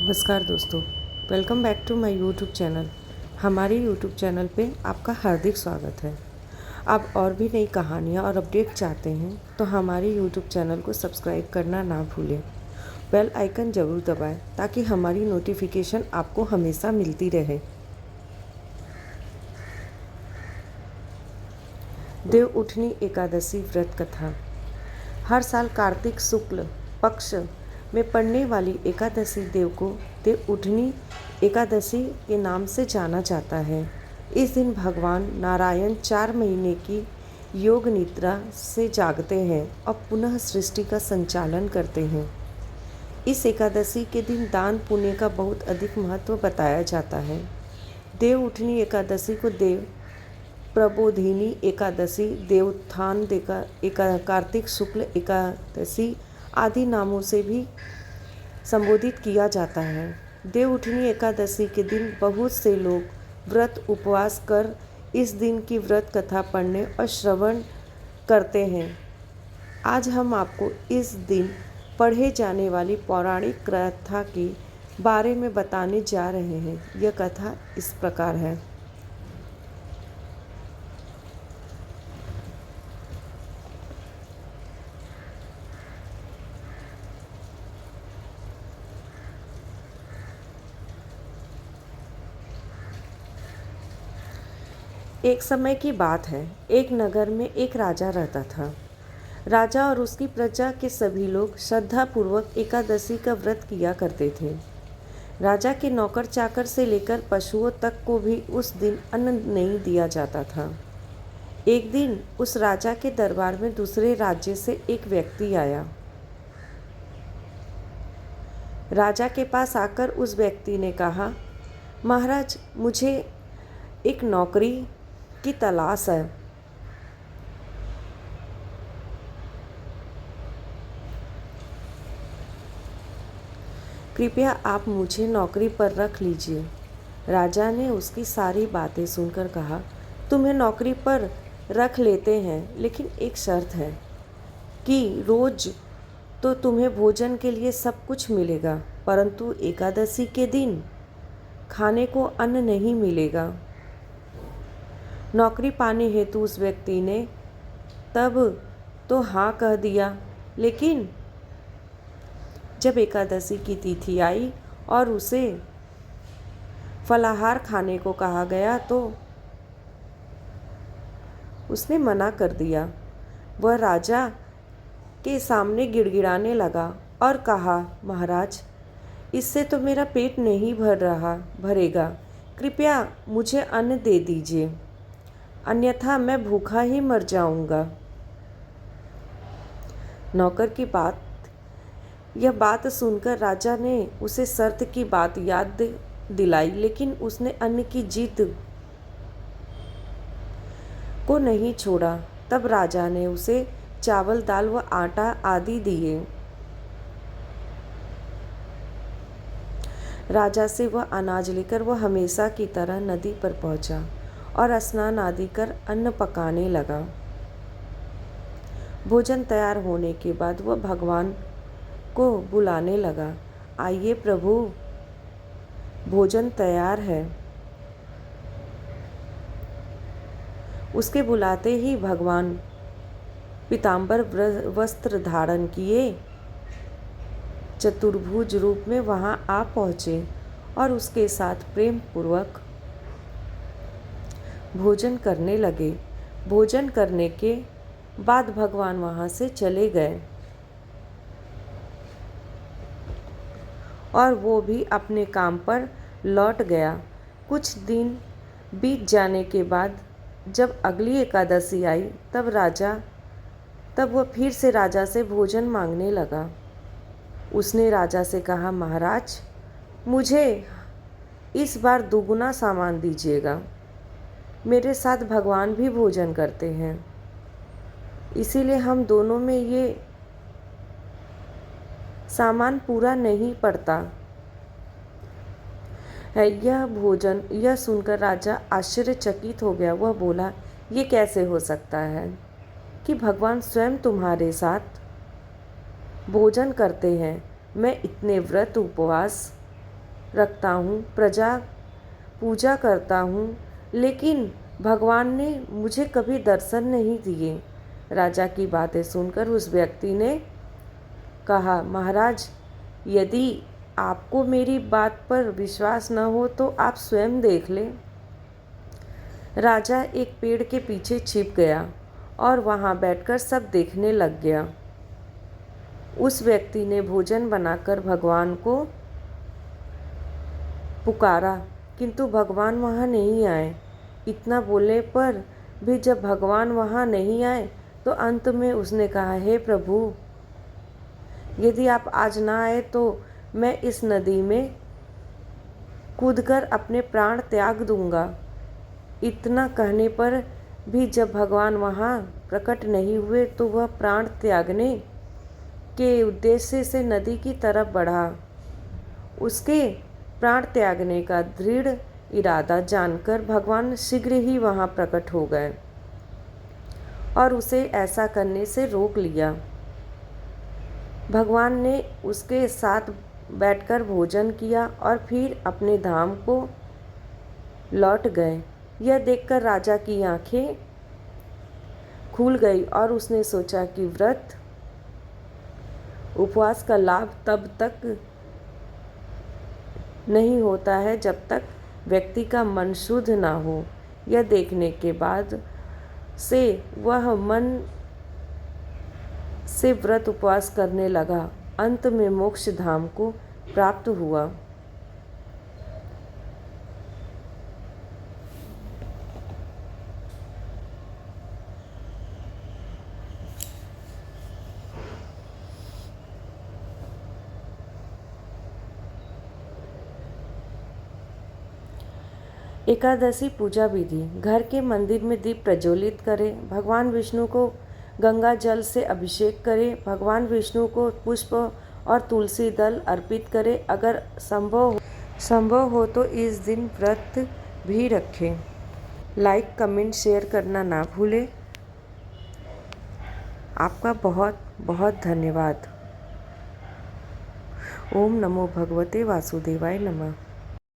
नमस्कार दोस्तों, welcome back to my YouTube channel. हमारे यूट्यूब चैनल पे आपका हार्दिक स्वागत है। आप और भी नई कहानियाँ और अपडेट चाहते हैं तो हमारे यूट्यूब चैनल को सब्सक्राइब करना ना भूलें। बेल आइकन ज़रूर दबाएं ताकि हमारी नोटिफिकेशन आपको हमेशा मिलती रहे। देव उठनी एकादशी व्रत कथा। हर साल कार्तिक शुक्ल पक्ष में पड़ने वाली एकादशी देव को देव उठनी एकादशी के नाम से जाना जाता है। इस दिन भगवान नारायण 4 महीने की योग निद्रा से जागते हैं और पुनः सृष्टि का संचालन करते हैं। इस एकादशी के दिन दान पुण्य का बहुत अधिक महत्व बताया जाता है। देव उठनी एकादशी को देव प्रबोधिनी एकादशी, देवोत्थान कार्तिक शुक्ल एकादशी आदि नामों से भी संबोधित किया जाता है। देव उठनी एकादशी के दिन बहुत से लोग व्रत उपवास कर इस दिन की व्रत कथा पढ़ने और श्रवण करते हैं। आज हम आपको इस दिन पढ़े जाने वाली पौराणिक कथा के बारे में बताने जा रहे हैं। यह कथा इस प्रकार है। एक समय की बात है। एक नगर में एक राजा रहता था। राजा और उसकी प्रजा के सभी लोग श्रद्धापूर्वक एकादशी का व्रत किया करते थे। राजा के नौकर चाकर से लेकर पशुओं तक को भी उस दिन अन्न नहीं दिया जाता था। एक दिन उस राजा के दरबार में दूसरे राज्य से एक व्यक्ति आया। राजा के पास आकर उस व्यक्ति ने कहा, महाराज, मुझे एक नौकरी की तलाश है। कृपया आप मुझे नौकरी पर रख लीजिए। राजा ने उसकी सारी बातें सुनकर कहा, तुम्हें नौकरी पर रख लेते हैं, लेकिन एक शर्त है कि रोज तो तुम्हें भोजन के लिए सब कुछ मिलेगा, परंतु एकादशी के दिन खाने को अन्न नहीं मिलेगा। नौकरी पाने हेतु उस व्यक्ति ने तब तो हाँ कह दिया, लेकिन जब एकादशी की तिथि आई और उसे फलाहार खाने को कहा गया तो उसने मना कर दिया। वह राजा के सामने गिड़गिड़ाने लगा और कहा, महाराज, इससे तो मेरा पेट नहीं भरेगा। कृपया मुझे अन्न दे दीजिए, अन्यथा मैं भूखा ही मर जाऊंगा। नौकर की यह बात सुनकर राजा ने उसे शर्त की बात याद दिलाई, लेकिन उसने अन्न की जिद को नहीं छोड़ा। तब राजा ने उसे चावल, दाल व आटा आदि दिए। राजा से वह अनाज लेकर वह हमेशा की तरह नदी पर पहुंचा और स्नान आदि कर अन्न पकाने लगा। भोजन तैयार होने के बाद वह भगवान को बुलाने लगा, आइए प्रभु, भोजन तैयार है। उसके बुलाते ही भगवान पीतांबर वस्त्र धारण किए चतुर्भुज रूप में वहां आ पहुँचे और उसके साथ प्रेम पूर्वक भोजन करने लगे। भोजन करने के बाद भगवान वहां से चले गए और वो भी अपने काम पर लौट गया। कुछ दिन बीत जाने के बाद जब अगली एकादशी आई तब वह फिर से राजा से भोजन मांगने लगा। उसने राजा से कहा, महाराज, मुझे इस बार दुगुना सामान दीजिएगा। मेरे साथ भगवान भी भोजन करते हैं, इसीलिए हम दोनों में ये सामान पूरा नहीं पड़ता है। यह सुनकर राजा आश्चर्यचकित हो गया। वह बोला, ये कैसे हो सकता है कि भगवान स्वयं तुम्हारे साथ भोजन करते हैं। मैं इतने व्रत उपवास रखता हूँ, प्रजा पूजा करता हूँ, लेकिन भगवान ने मुझे कभी दर्शन नहीं दिए। राजा की बातें सुनकर उस व्यक्ति ने कहा, महाराज, यदि आपको मेरी बात पर विश्वास न हो तो आप स्वयं देख लें। राजा एक पेड़ के पीछे छिप गया और वहाँ बैठकर सब देखने लग गया। उस व्यक्ति ने भोजन बनाकर भगवान को पुकारा, किंतु भगवान वहाँ नहीं आए। इतना बोलने पर भी जब भगवान वहाँ नहीं आए तो अंत में उसने कहा, हे प्रभु, यदि आप आज ना आए तो मैं इस नदी में कूदकर अपने प्राण त्याग दूंगा। इतना कहने पर भी जब भगवान वहाँ प्रकट नहीं हुए तो वह प्राण त्यागने के उद्देश्य से नदी की तरफ बढ़ा। उसके प्राण त्यागने का दृढ़ इरादा जानकर भगवान शीघ्र ही वहाँ प्रकट हो गए और उसे ऐसा करने से रोक लिया। भगवान ने उसके साथ बैठकर भोजन किया और फिर अपने धाम को लौट गए। यह देखकर राजा की आंखें खुल गई और उसने सोचा कि व्रत उपवास का लाभ तब तक नहीं होता है जब तक व्यक्ति का मन शुद्ध ना हो। यह देखने के बाद से वह मन से व्रत उपवास करने लगा। अंत में मोक्ष धाम को प्राप्त हुआ। एकादशी पूजा विधि। घर के मंदिर में दीप प्रज्वलित करें। भगवान विष्णु को गंगा जल से अभिषेक करें। भगवान विष्णु को पुष्प और तुलसी दल अर्पित करें। अगर संभव हो तो इस दिन व्रत भी रखें। लाइक, कमेंट, शेयर करना ना भूलें। आपका बहुत बहुत धन्यवाद। ओम नमो भगवते वासुदेवाय नमः।